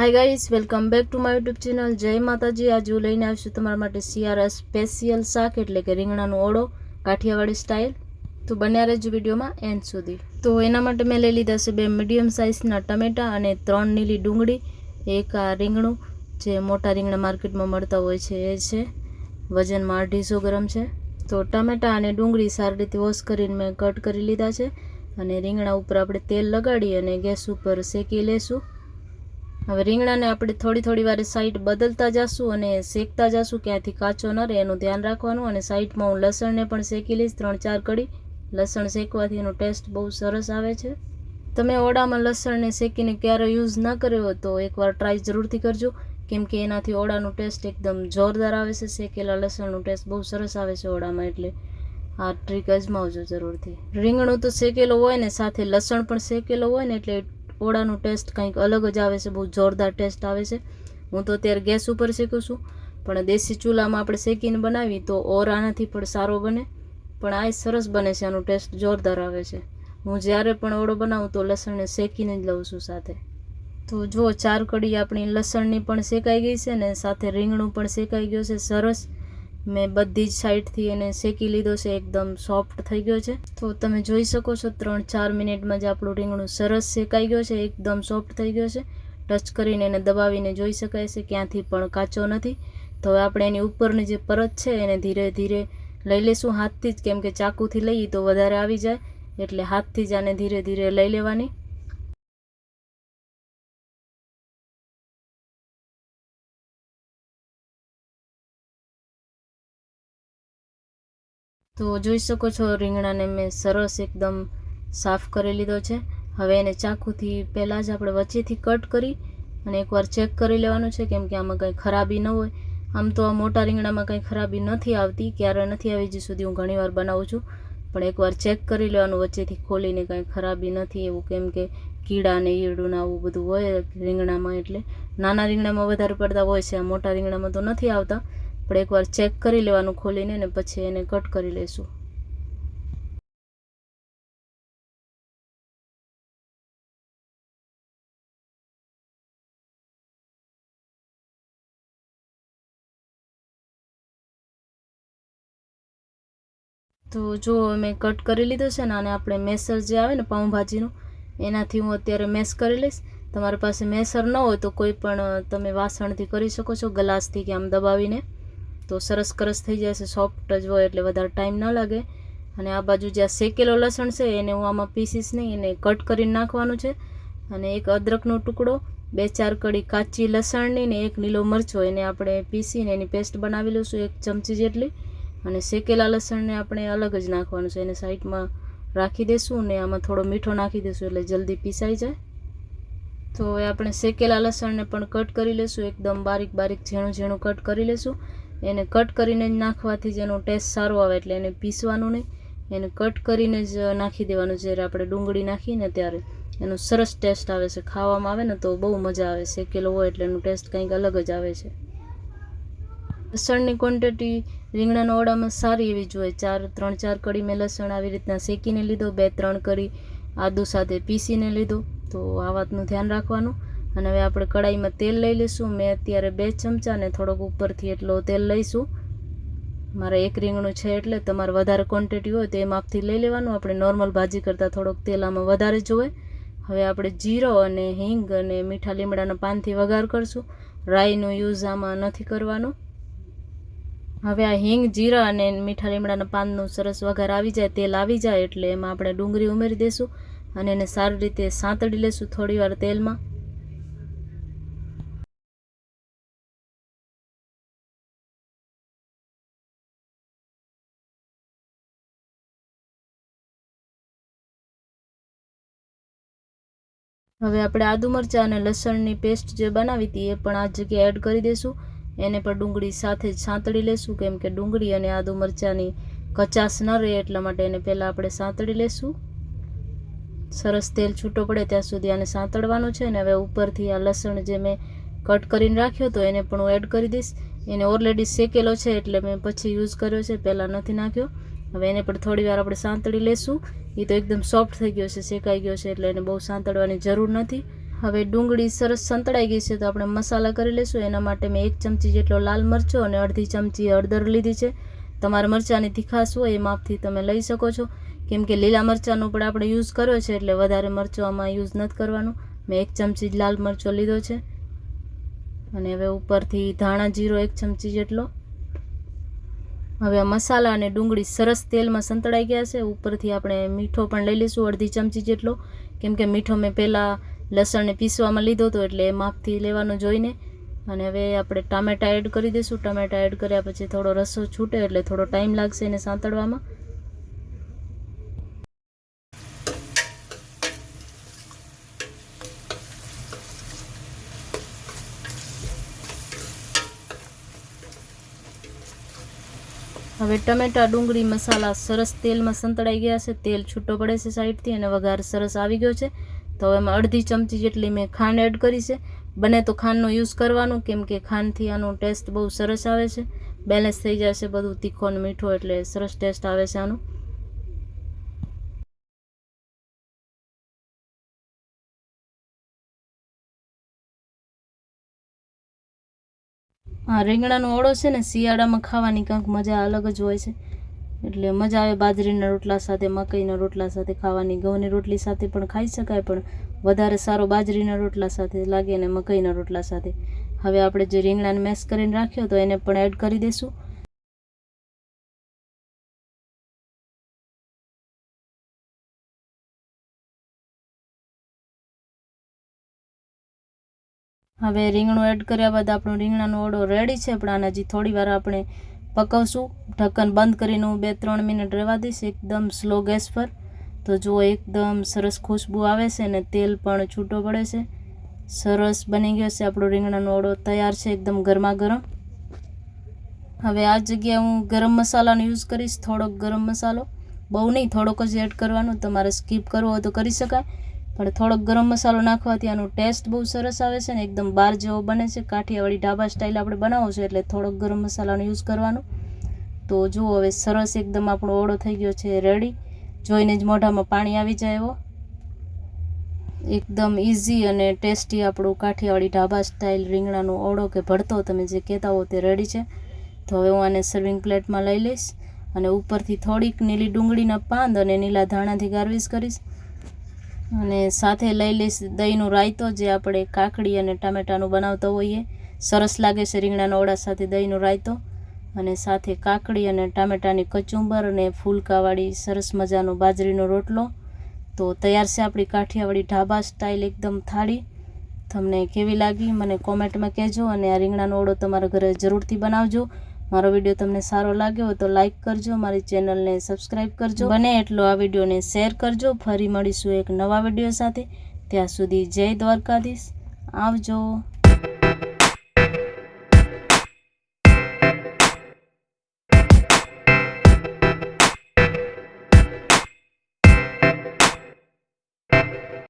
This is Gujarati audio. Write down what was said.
Hi guys, welcome back to my YouTube channel. જય માતાજી. આજે હું લઈને આવીશું તમારા માટે શિયાળા સ્પેશિયલ શાક એટલે કે રીંગણાનો ઓળો કાઠિયાવાડી સ્ટાઇલ. તો બન્યા રહેજો વિડીયોમાં એન્ડ સુધી. તો એના માટે મેં લઈ લીધા છે 2 મીડિયમ સાઇઝના ટમેટા અને 3 નીલી ડુંગળી. એક આ રીંગણું જે મોટા રીંગણા માર્કેટમાં મળતા હોય છે એ છે, વજનમાં 250 ગ્રામ છે. તો ટમેટા અને ડુંગળી સારી રીતે વોશ કરીને મેં કટ કરી લીધા છે અને રીંગણા ઉપર આપણે તેલ લગાડી અને ગેસ ઉપર શેકી લેશું. હવે રીંગણાને આપણે થોડી વાર સાઈડ બદલતા જશું અને શેકતા જશું, ક્યાંથી કાચો ન રહે એનું ધ્યાન રાખવાનું. અને સાઈડમાં હું લસણને પણ શેકી લઈશ 3-4 કડી. લસણ શેકવાથી એનો ટેસ્ટ બહુ સરસ આવે છે. તમે ઓળામાં લસણને શેકીને ક્યારે યુઝ ન કર્યો હોય તો એકવાર ટ્રાય જરૂરથી કરજો, કેમ કે એનાથી ઓળાનો ટેસ્ટ એકદમ જોરદાર આવે છે. શેકેલા લસણનો ટેસ્ટ બહુ સરસ આવે છે ઓળામાં, એટલે આ ટ્રીક અજમાવજો જરૂરથી. રીંગણું તો શેકેલો હોય ને સાથે લસણ પણ શેકેલો હોય ને એટલે ઓળાનું ટેસ્ટ કંઈક અલગ જ આવે છે, બહુ જોરદાર ટેસ્ટ આવે છે. હું તો અત્યારે ગેસ ઉપર શેકું છું, પણ દેશી ચૂલામાં આપણે શેકીને બનાવી તો આનાથી પણ સારો બને, પણ આ સરસ બને છે, આનો ટેસ્ટ જોરદાર આવે છે. હું જ્યારે પણ ઓળો બનાવું તો લસણને શેકીને જ લઉં છું સાથે. તો જો 4 કડી આપણી લસણની પણ શેકાઈ ગઈ છે ને સાથે રીંગણું પણ શેકાઈ ગયો છે સરસ. મેં બધી જ સાઈડથી એને શેકી લીધો છે, એકદમ સોફ્ટ થઈ ગયો છે. તો તમે જોઈ શકો છો 3-4 મિનિટમાં જ આપણું રીંગણું સરસ શેકાઈ ગયો છે, એકદમ સોફ્ટ થઈ ગયો છે. ટચ કરીને એને દબાવીને જોઈ શકાય છે, ક્યાંથી પણ કાચો નથી. તો હવે આપણે એની ઉપરની જે પરત છે એને ધીરે ધીરે લઈ લેશું હાથથી જ, કેમ કે ચાકુથી લઈએ તો વધારે આવી જાય, એટલે હાથથી જ આને ધીરે ધીરે લઈ લેવાની. તો જોઈ શકો છો રીંગણાને મેં સરસ એકદમ સાફ કરી લીધો છે. હવે એને ચાકુથી પહેલાં જ આપણે વચ્ચેથી કટ કરી અને એકવાર ચેક કરી લેવાનું છે, કેમ કે આમાં કંઈ ખરાબી ન હોય. આમ તો આ મોટા રીંગણામાં કંઈ ખરાબી નથી આવતી, ક્યારે નથી આવી જ્યાં સુધી હું ઘણીવાર બનાવું છું, પણ એકવાર ચેક કરી લેવાનું વચ્ચેથી ખોલીને કંઈ ખરાબી નથી એવું, કેમ કે કીડા ને ઈયળું ને આવું બધું હોય રીંગણામાં, એટલે નાના રીંગણામાં વધારે પડતા હોય છે, આ મોટા રીંગણામાં તો નથી આવતા. પણ એકવાર ચેક કરી લેવાનું ખોલીને ને પછી એને કટ કરી લઈશું. તો જો મેં કટ કરી લીધો છે ને, આને આપણે મેસર જે આવે ને પાઉંભાજીનું, એનાથી હું અત્યારે મેશ કરી લઈશ. તમારી પાસે મેસર ન હોય તો કોઈ પણ તમે વાસણથી કરી શકો છો, ગ્લાસથી કે આમ દબાવીને, તો સરસ કરસ થઈ જાય છે. સોફ્ટ જ હોય એટલે વધારે ટાઈમ ન લાગે. અને આ બાજુ જે શેકેલો લસણ છે એને હું આમાં પીસીસ નહીં, એને કટ કરીને નાખવાનું છે. અને એક અદરકનો ટુકડો, 2-4 કડી કાચી લસણની ને 1 લીલો મરચો, એને આપણે પીસીને એની પેસ્ટ બનાવી લઈશું 1 ચમચી જેટલી. અને શેકેલા લસણને આપણે અલગ જ નાખવાનું છે, એને સાઈડમાં રાખી દઈશું ને આમાં થોડો મીઠો નાખી દઈશું એટલે જલ્દી પીસાઈ જાય. તો હવે આપણે શેકેલા લસણને પણ કટ કરી લઈશું, એકદમ બારીક ઝીણું કટ કરી લઈશું. એને કટ કરીને જ નાખવાથી જ એનો ટેસ્ટ સારો આવે, એટલે એને પીસવાનું નહીં, એને કટ કરીને જ નાખી દેવાનું. જ્યારે આપણે ડુંગળી નાખીને ત્યારે એનો સરસ ટેસ્ટ આવે છે, ખાવામાં આવે ને તો બહુ મજા આવે. શેકેલો હોય એટલે એનું ટેસ્ટ કંઈક અલગ જ આવે છે. લસણની ક્વોન્ટિટી રીંગણાના ઓળામાં સારી એવી જોઈએ. 3-4 કડી મેં લસણ આવી રીતના શેકીને લીધો, 2-3 કડી આદુ સાથે પીસીને લીધો. તો આ વાતનું ધ્યાન રાખવાનું. અને હવે આપણે કડાઈમાં તેલ લઈ લઈશું. મેં અત્યારે 2 ચમચા ને થોડોક ઉપરથી એટલો તેલ લઈશું. મારે 1 રીંગણું છે એટલે તમારે વધારે ક્વોન્ટિટી હોય તો એ માપથી લઈ લેવાનું. આપણે નોર્મલ ભાજી કરતાં થોડોક તેલ આમાં વધારે જોઈએ. હવે આપણે જીરો અને હિંગ અને મીઠા લીમડાના પાનથી વઘાર કરશું. રાઈનો યુઝ આમાં નથી કરવાનો. હવે આ હિંગ, જીરા અને મીઠા લીમડાના પાનનું સરસ વઘાર આવી જાય, તેલ આવી જાય એટલે એમાં આપણે ડુંગળી ઉમેરી દઈશું અને એને સારી રીતે સાંતળી લઈશું થોડીવાર તેલમાં. હવે આપણે આદુ મરચાં અને લસણની પેસ્ટ જે બનાવી હતી એ પણ આ જગ્યાએ એડ કરી દઈશું. એને પણ ડુંગળી સાથે જ સાંતળી લઈશું, કેમ કે ડુંગળી અને આદુ મરચાંની કચાશ ન રહે એટલા માટે એને પહેલાં આપણે સાંતળી લઈશું. સરસ તેલ છૂટો પડે ત્યાં સુધી આને સાંતળવાનું છે. અને હવે ઉપરથી આ લસણ જે મેં કટ કરીને રાખ્યો તો એને પણ હું એડ કરી દઈશ. એને ઓલરેડી શેકેલો છે એટલે મેં પછી યુઝ કર્યો છે, પહેલાં નથી નાખ્યો. હવે એને પણ થોડીવાર આપણે સાંતળી લેશું. એ તો એકદમ સોફ્ટ થઈ ગયો છે, શેકાઈ ગયો છે એટલે એને બહુ સાંતળવાની જરૂર નથી. હવે ડુંગળી સરસ સંતળાઈ ગઈ છે તો આપણે મસાલા કરી લઈશું. એના માટે મેં 1 ચમચી જેટલો લાલ મરચો અને અડધી ચમચી હળદર લીધી છે. તમારે મરચાંની તીખાશ હોય એ માપથી તમે લઈ શકો છો, કેમ કે લીલા મરચાંનો પણ આપણે યુઝ કર્યો છે એટલે વધારે મરચો આમાં યુઝ નથી કરવાનો. મેં 1 ચમચી લાલ મરચો લીધો છે. અને હવે ઉપરથી ધાણા જીરો 1 ચમચી જેટલો. હવે આ મસાલા અને ડુંગળી સરસ તેલમાં સંતળાઈ ગયા છે. ઉપરથી આપણે મીઠો પણ લઈ લઈશું અડધી ચમચી જેટલો, કેમ કે મીઠો મેં પહેલાં લસણને પીસવામાં લીધો હતો એટલે એ માપથી લેવાનો જોઈને. અને હવે આપણે ટામેટા એડ કરી દઈશું. ટામેટા એડ કર્યા પછી થોડો રસો છૂટે એટલે થોડો ટાઈમ લાગશે એને સાંતળવામાં. હવે ટમેટા ડુંગળી મસાલા સરસ તેલમાં સંતળાઈ ગયા છે. તેલ છૂટો પડે છે સાઈડથી અને વઘાર સરસ આવી ગયો છે. તો હવે એમાં અડધી ચમચી જેટલી મેં ખાંડ એડ કરી છે. બને તો ખાંડનો યુઝ કરવાનું, કેમ કે ખાંડથી આનો ટેસ્ટ બહુ સરસ આવે છે. બેલેન્સ થઈ જશે બધું તીખો અને મીઠો એટલે સરસ ટેસ્ટ આવે છે આનું. હા, રીંગણાનો ઓળો છે ને શિયાળામાં ખાવાની કંઈક મજા અલગ જ હોય છે. એટલે મજા આવે બાજરીના રોટલા સાથે, મકાઈના રોટલા સાથે ખાવાની. ઘઉંની રોટલી સાથે પણ ખાઈ શકાય, પણ વધારે સારો બાજરીના રોટલા સાથે લાગે અને મકાઈના રોટલા સાથે. હવે આપણે જે રીંગણાને મેશ કરીને રાખ્યો તો એને પણ એડ કરી દઈશું. હવે રીંગણું એડ કર્યા બાદ આપણો રીંગણાનો ઓળો રેડી છે. પણ આને હજી થોડી વાર આપણે પકવશું. ઢક્કન બંધ કરીને હું 2-3 મિનિટ રહેવા દઈશ એકદમ સ્લો ગેસ પર. તો જુઓ એકદમ સરસ ખુશ્બુ આવે છે અને તેલ પણ છૂટો પડે છે. સરસ બની ગયો છે આપણો રીંગણાનો ઓળો, તૈયાર છે એકદમ ગરમા ગરમ. હવે આ જગ્યાએ હું ગરમ મસાલાનો યુઝ કરીશ. થોડોક ગરમ મસાલો, બહુ નહીં, થોડોક જ એડ કરવાનો. તમારે સ્કીપ કરવો હોય તો કરી શકાય, પણ થોડોક ગરમ મસાલો નાખવાથી આનો ટેસ્ટ બહુ સરસ આવે છે ને એકદમ બાર જેવો બને છે. કાઠિયાવાડી ઢાબા સ્ટાઇલ આપણે બનાવો છો એટલે થોડોક ગરમ મસાલાનો યુઝ કરવાનો. તો જુઓ હવે સરસ એકદમ આપણો ઓળો થઈ ગયો છે રેડી. જોઈને જ મોઢામાં પાણી આવી જાય એવો એકદમ ઇઝી અને ટેસ્ટી આપણું કાઠિયાવાડી ઢાબા સ્ટાઇલ રીંગણાનો ઓળો કે ભરતો તમે જે કહેતા હો તે રેડી છે. તો હવે હું આને સર્વિંગ પ્લેટમાં લઈ લઈશ અને ઉપરથી થોડીક નીલી ડુંગળીના પાંદ અને લીલા ધાણાથી ગાર્નિશ કરીશ. અને સાથે લઈ લઈશ દહીંનું રાયતો, જે આપણે કાકડી અને ટામેટાનું બનાવતા હોઈએ. સરસ લાગે છે રીંગણાના ઓળા સાથે દહીંનો રાયતો. અને સાથે કાકડી અને ટામેટાની કચુંબર અને ફૂલકાવાળી સરસ મજાનો બાજરીનો રોટલો. તો તૈયાર છે આપણી કાઠિયાવાડી ઢાબા સ્ટાઇલ એકદમ થાળી. તમને કેવી લાગી મને કોમેન્ટમાં કહેજો. અને આ રીંગણાનો ઓળો તમારા ઘરે જરૂરથી બનાવજો. મારો વિડીયો તમને સારો લાગ્યો હોય તો લાઇક કરજો, મારી ચેનલને સબસ્ક્રાઈબ કરજો, બને એટલો આ વિડીયોને શેર કરજો. ફરી મળીશું એક નવા વિડીયો સાથે. ત્યાં સુધી જય દ્વારકાધીશ. આવજો.